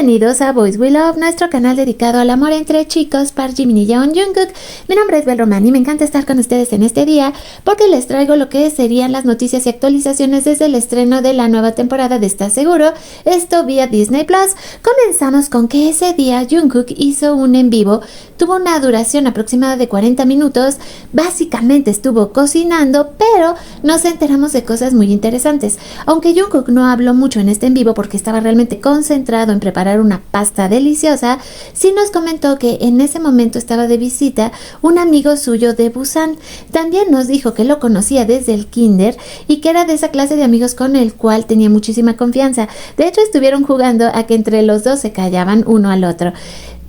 Bienvenidos a Boys We Love, nuestro canal dedicado al amor entre chicos, Park Jimin y Yeon Jungkook. Mi nombre es Bel Román y me encanta estar con ustedes en este día porque les traigo lo que serían las noticias y actualizaciones desde el estreno de la nueva temporada de ¿Estás seguro? Esto vía Disney Plus. Comenzamos con que ese día Jungkook hizo un en vivo, tuvo una duración aproximada de 40 minutos, básicamente estuvo cocinando, pero nos enteramos de cosas muy interesantes. Aunque Jungkook no habló mucho en este en vivo porque estaba realmente concentrado en preparar una pasta deliciosa, sí nos comentó que en ese momento estaba de visita un amigo suyo de Busan. También nos dijo que lo conocía desde el kinder y que era de esa clase de amigos con el cual tenía muchísima confianza. De hecho, estuvieron jugando a que entre los dos se callaban uno al otro.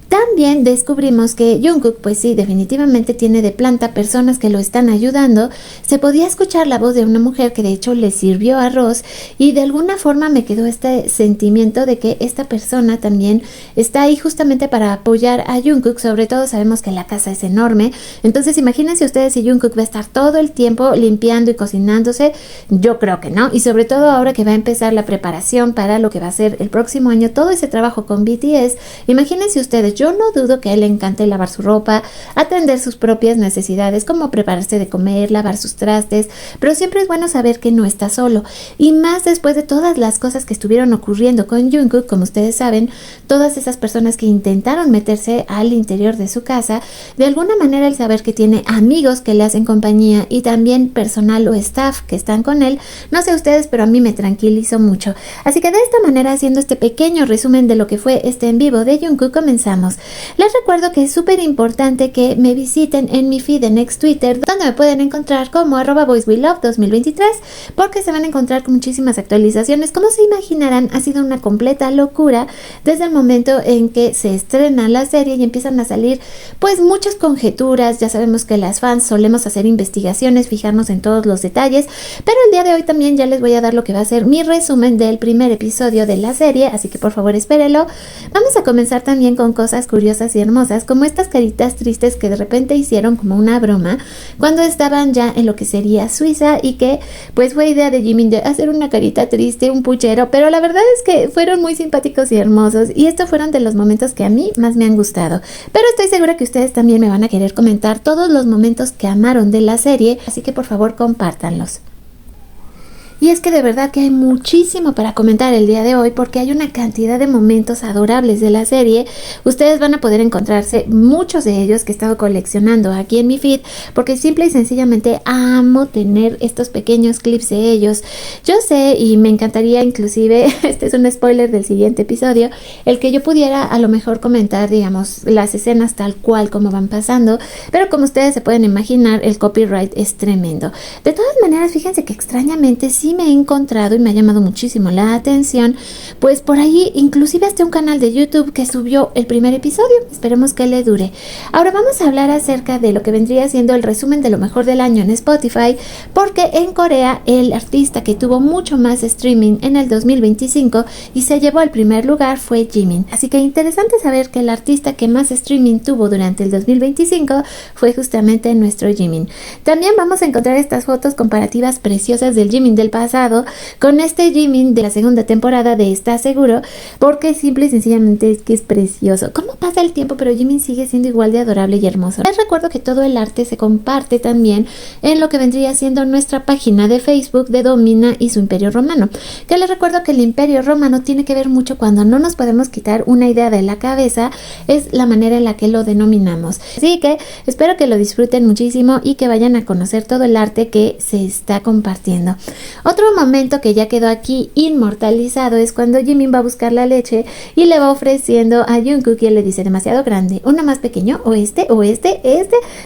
También descubrimos que Jungkook, pues sí, definitivamente tiene de planta personas que lo están ayudando. Se podía escuchar la voz de una mujer que de hecho le sirvió arroz y de alguna forma me quedó este sentimiento de que esta persona también está ahí justamente para apoyar a Jungkook. Sobre todo sabemos que la casa es enorme, entonces imagínense ustedes si Jungkook va a estar todo el tiempo limpiando y cocinándose. Yo creo que no, y sobre todo ahora que va a empezar la preparación para lo que va a ser el próximo año, todo ese trabajo con BTS. Imagínense ustedes, yo no dudo que a él le encante lavar su ropa, atender sus propias necesidades, como prepararse de comer, lavar sus trastes, pero siempre es bueno saber que no está solo, y más después de todas las cosas que estuvieron ocurriendo con Jungkook. Como ustedes saben, todas esas personas que intentaron meterse al interior de su casa, de alguna manera el saber que tiene amigos que le hacen compañía y también personal o staff que están con él, no sé ustedes, pero a mí me tranquilizó mucho. Así que de esta manera, haciendo este pequeño resumen de lo que fue este en vivo de Jungkook, comenzamos. Les recuerdo que es súper importante que me visiten en mi feed en ex Twitter, donde me pueden encontrar como @boyswelove2023, porque se van a encontrar con muchísimas actualizaciones. Como se imaginarán, ha sido una completa locura desde el momento en que se estrena la serie y empiezan a salir pues muchas conjeturas. Ya sabemos que las fans solemos hacer investigaciones, fijarnos en todos los detalles, pero el día de hoy también ya les voy a dar lo que va a ser mi resumen del primer episodio de la serie, así que por favor espérenlo. Vamos a comenzar también con cosas curiosas y hermosas, como estas caritas tristes que de repente hicieron como una broma cuando estaban ya en lo que sería Suiza, y que pues fue idea de Jimin de hacer una carita triste, un puchero, pero la verdad es que fueron muy simpáticos y hermosos, y estos fueron de los momentos que a mí más me han gustado. Pero estoy segura que ustedes también me van a querer comentar todos los momentos que amaron de la serie, así que por favor compártanlos. Y es que de verdad que hay muchísimo para comentar el día de hoy, porque hay una cantidad de momentos adorables de la serie. Ustedes van a poder encontrarse muchos de ellos que he estado coleccionando aquí en mi feed, porque simple y sencillamente amo tener estos pequeños clips de ellos. Yo sé, y me encantaría inclusive, este es un spoiler del siguiente episodio, el que yo pudiera a lo mejor comentar, digamos, las escenas tal cual como van pasando, pero como ustedes se pueden imaginar, el copyright es tremendo. De todas maneras, fíjense que extrañamente sí me he encontrado y me ha llamado muchísimo la atención, pues por ahí inclusive hasta un canal de YouTube que subió el primer episodio. Esperemos que le dure. Ahora vamos a hablar acerca de lo que vendría siendo el resumen de lo mejor del año en Spotify, porque en Corea el artista que tuvo mucho más streaming en el 2025 y se llevó al primer lugar fue Jimin. Así que interesante saber que el artista que más streaming tuvo durante el 2025 fue justamente nuestro Jimin. También vamos a encontrar estas fotos comparativas preciosas del Jimin del pasado con este Jimin de la segunda temporada de ¿Estás seguro? Porque simple y sencillamente es que es precioso. ¿Cómo pasa el tiempo? Pero Jimin sigue siendo igual de adorable y hermoso. Les recuerdo que todo el arte se comparte también en lo que vendría siendo nuestra página de Facebook de Domina y su Imperio Romano. Que les recuerdo que el Imperio Romano tiene que ver mucho cuando no nos podemos quitar una idea de la cabeza, es la manera en la que lo denominamos. Así que espero que lo disfruten muchísimo y que vayan a conocer todo el arte que se está compartiendo. Otro momento que ya quedó aquí inmortalizado es cuando Jimin va a buscar la leche y le va ofreciendo a Jungkook, y él le dice demasiado grande, uno más pequeño, o este,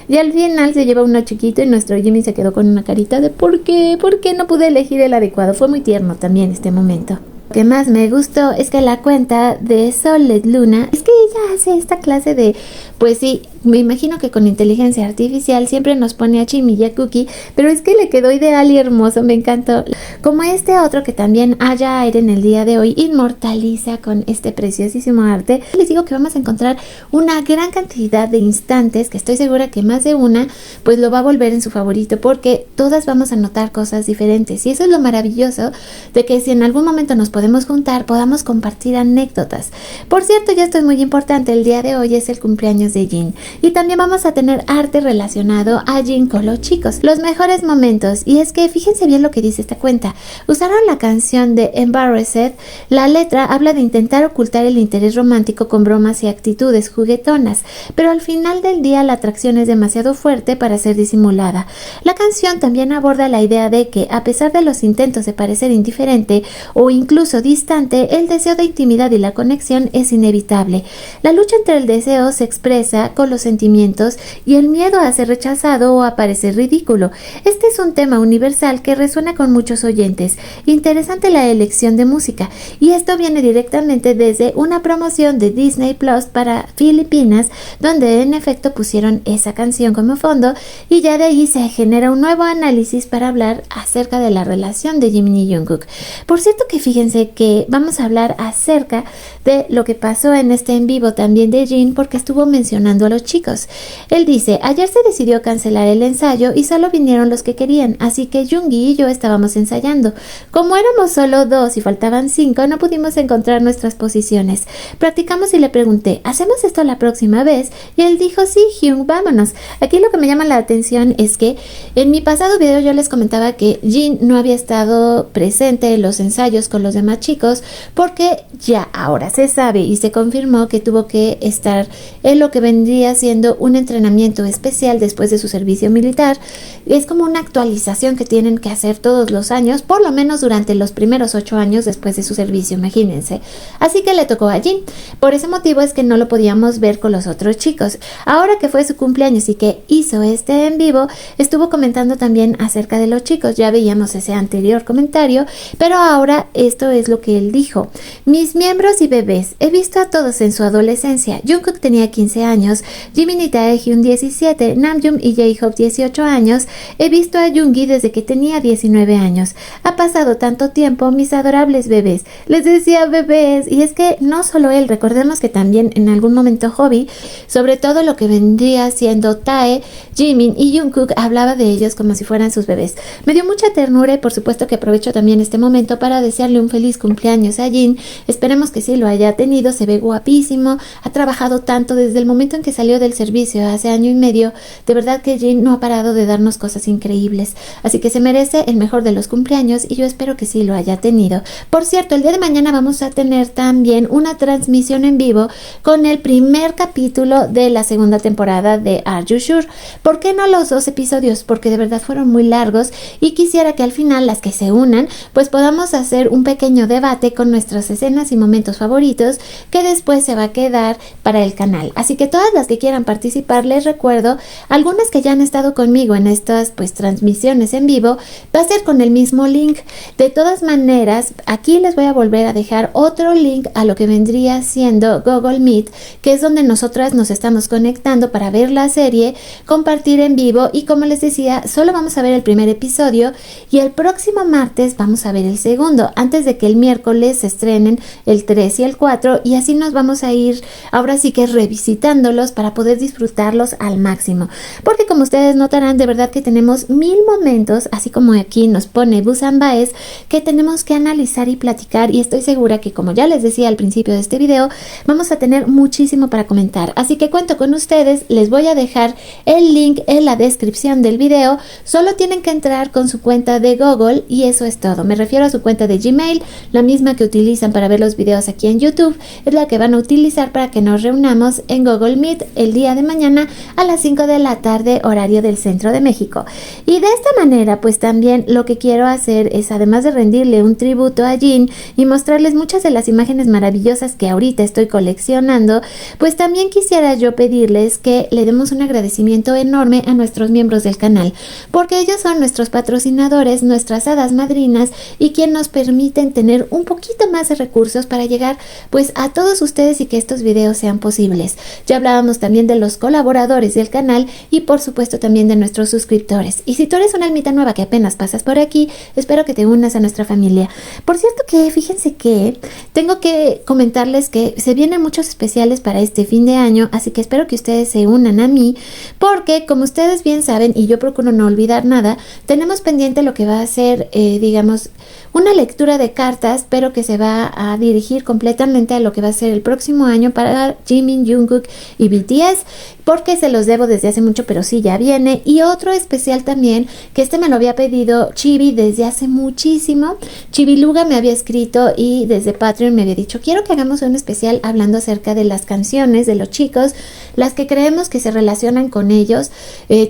y al final se lleva uno chiquito y nuestro Jimin se quedó con una carita de ¿por qué no pude elegir el adecuado? Fue muy tierno también este momento. Lo que más me gustó es que la cuenta de Soled Luna, es que ella hace esta clase de, pues sí, me imagino que con inteligencia artificial siempre nos pone a Jimmy y a Cookie, pero es que le quedó ideal y hermoso, me encantó. Como este otro que también Aya Aire en el día de hoy inmortaliza con este preciosísimo arte. Les digo que vamos a encontrar una gran cantidad de instantes que estoy segura que más de una pues lo va a volver en su favorito, porque todas vamos a notar cosas diferentes, y eso es lo maravilloso de que si en algún momento nos podemos juntar, podamos compartir anécdotas. Por cierto, ya esto es muy importante, el día de hoy es el cumpleaños de Jin, y también vamos a tener arte relacionado a Jin con los chicos, los mejores momentos. Y es que fíjense bien lo que dice esta cuenta. Usaron la canción de Embarrassed. La letra habla de intentar ocultar el interés romántico con bromas y actitudes juguetonas, pero al final del día la atracción es demasiado fuerte para ser disimulada. La canción también aborda la idea de que, a pesar de los intentos de parecer indiferente o incluso distante, el deseo de intimidad y la conexión es inevitable. La lucha entre el deseo se expresa con los sentimientos y el miedo a ser rechazado o a parecer ridículo. Este es un tema universal que resuena con muchos oyentes. Interesante la elección de música, y esto viene directamente desde una promoción de Disney Plus para Filipinas, donde en efecto pusieron esa canción como fondo, y ya de ahí se genera un nuevo análisis para hablar acerca de la relación de Jimin y Jungkook. Por cierto que fíjense que vamos a hablar acerca de lo que pasó en este en vivo también de Jin, porque estuvo mencionando a los chicos. Él dice: ayer se decidió cancelar el ensayo y solo vinieron los que querían, así que Yoongi y yo estábamos ensayando. Como éramos solo 2 y faltaban 5, no pudimos encontrar nuestras posiciones. Practicamos y le pregunté: ¿hacemos esto la próxima vez? Y él dijo: sí, Hyung, vámonos. Aquí lo que me llama la atención es que en mi pasado video yo les comentaba que Jin no había estado presente en los ensayos con los demás chicos, porque ya ahora se sabe y se confirmó que tuvo que estar en lo que vendría siendo un entrenamiento especial después de su servicio militar. Es como una actualización que tienen que hacer todos los años, por lo menos durante los primeros 8 años después de su servicio, imagínense. Así que le tocó a Jin. Por ese motivo es que no lo podíamos ver con los otros chicos. Ahora que fue su cumpleaños y que hizo este en vivo, estuvo comentando también acerca de los chicos. Ya veíamos ese anterior comentario, pero ahora esto es lo que él dijo: mis miembros y bebés, he visto a todos en su adolescencia. Jungkook tenía 15 años, Jimin y Taehyun 17, Namjoon y J-Hope 18 años. He visto a Yoongi desde que tenía 19 años. Ha pasado tanto tiempo, mis adorables bebés. Les decía bebés, y es que no solo él, recordemos que también en algún momento Hobby, sobre todo lo que vendría siendo Tae, Jimin y Jungkook, hablaba de ellos como si fueran sus bebés. Me dio mucha ternura y por supuesto que aprovecho también este momento para desearle un feliz cumpleaños a Jin. Esperemos que sí lo haya tenido, se ve guapísimo, ha trabajado tanto desde el momento en que salió del servicio hace año y medio. De verdad que Jin no ha parado de darnos cosas increíbles, así que se merece el mejor de los cumpleaños y yo espero que sí lo haya tenido. Por cierto, el día de mañana vamos a tener también una transmisión en vivo con el primer capítulo de la segunda temporada de Are You Sure? ¿Por qué no los 2 episodios? Porque de verdad fueron muy largos y quisiera que al final las que se unan pues podamos hacer un pequeño debate con nuestras escenas y momentos favoritos que después se va a quedar para el canal. Así que todas las que quieran participar, les recuerdo, algunas que ya han estado conmigo en estas pues transmisiones en vivo, va a ser con el mismo link. De todas maneras, aquí les voy a volver a dejar otro link a lo que vendría siendo Google Meet, que es donde nosotras nos estamos conectando para ver la serie, compartir en vivo, y como les decía, solo vamos a ver el primer episodio y el próximo martes vamos a ver el segundo, antes de que el miércoles se estrenen el 3 y el 4, y así nos vamos a ir ahora sí que revisitándolos para poder disfrutarlos al máximo, porque como ustedes notarán, de verdad que tenemos 1000 momentos, así como aquí nos pone Busan Baez, que tenemos que analizar y platicar, y estoy segura que, como ya les decía al principio de este video, vamos a tener muchísimo para comentar, así que cuento con ustedes. Les voy a dejar el link en la descripción del video, solo tienen que entrar con su cuenta de Google y eso es todo. Me refiero a su cuenta de Gmail, la misma que utilizan para ver los videos aquí en YouTube, es la que van a utilizar para que nos reunamos en Google Meet el día de mañana a las 5 de la tarde, horario del centro de México. Y de esta manera pues también lo que quiero hacer es, además de rendirle un tributo a Jin y mostrarles muchas de las imágenes maravillosas que ahorita estoy coleccionando, pues también quisiera yo pedirles que le demos un agradecimiento enorme a nuestros miembros del canal, porque ellos son nuestros patrocinadores, nuestras hadas madrinas y quien nos permiten tener un poquito más de recursos para llegar pues a todos ustedes y que estos videos sean posibles. Ya hablábamos también también de los colaboradores del canal y por supuesto también de nuestros suscriptores. Y si tú eres una almita nueva que apenas pasas por aquí, espero que te unas a nuestra familia. Por cierto que fíjense que tengo que comentarles que se vienen muchos especiales para este fin de año, así que espero que ustedes se unan a mí, porque como ustedes bien saben, y yo procuro no olvidar nada, tenemos pendiente lo que va a ser, digamos, una lectura de cartas, pero que se va a dirigir completamente a lo que va a ser el próximo año para Jimin, Jungkook y BTS, porque se los debo desde hace mucho, pero sí ya viene. Y otro especial también, que este me lo había pedido Chibi desde hace muchísimo. Chibi Luga me había escrito y desde Patreon me había dicho, quiero que hagamos un especial hablando acerca de las canciones de los chicos, las que creemos que se relacionan con ellos,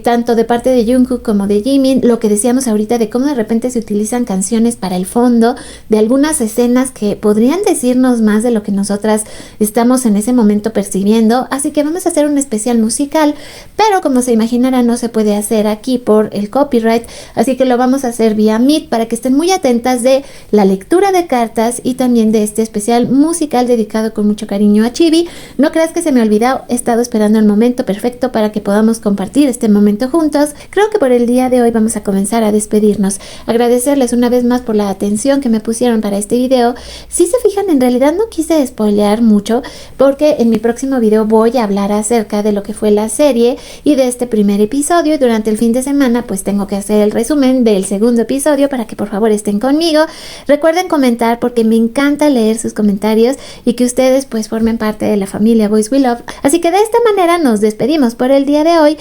tanto de parte de Jungkook como de Jimin, lo que decíamos ahorita de cómo de repente se utilizan canciones para el fondo, de algunas escenas que podrían decirnos más de lo que nosotras estamos en ese momento percibiendo. Así que vamos a hacer un especial musical, pero como se imaginarán no se puede hacer aquí por el copyright, así que lo vamos a hacer vía Meet para que estén muy atentas de la lectura de cartas y también de este especial musical dedicado con mucho cariño a Chibi. No creas que se me ha olvidado, he estado esperando el momento perfecto para que podamos compartir este momento juntos. Creo que por el día de hoy vamos a comenzar a despedirnos. Agradecerles una vez más por la atención que me pusieron para este video. Si se fijan, en realidad no quise spoilear mucho, porque en mi próximo video voy a hablar acerca de lo que fue la serie y de este primer episodio, y durante el fin de semana pues tengo que hacer el resumen del segundo episodio para que por favor estén conmigo. Recuerden comentar porque me encanta leer sus comentarios y que ustedes pues formen parte de la familia Boys We Love. Así que de esta manera nos despedimos por el día de hoy,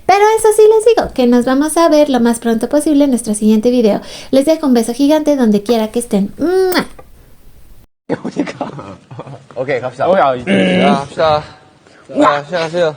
pero eso sí les digo, que nos vamos a ver lo más pronto posible en nuestro siguiente video. Les dejo un beso gigante donde quiera que estén. ¡Mua! 오케이 갑시다. 야, 갑시다. 자, 시작하세요.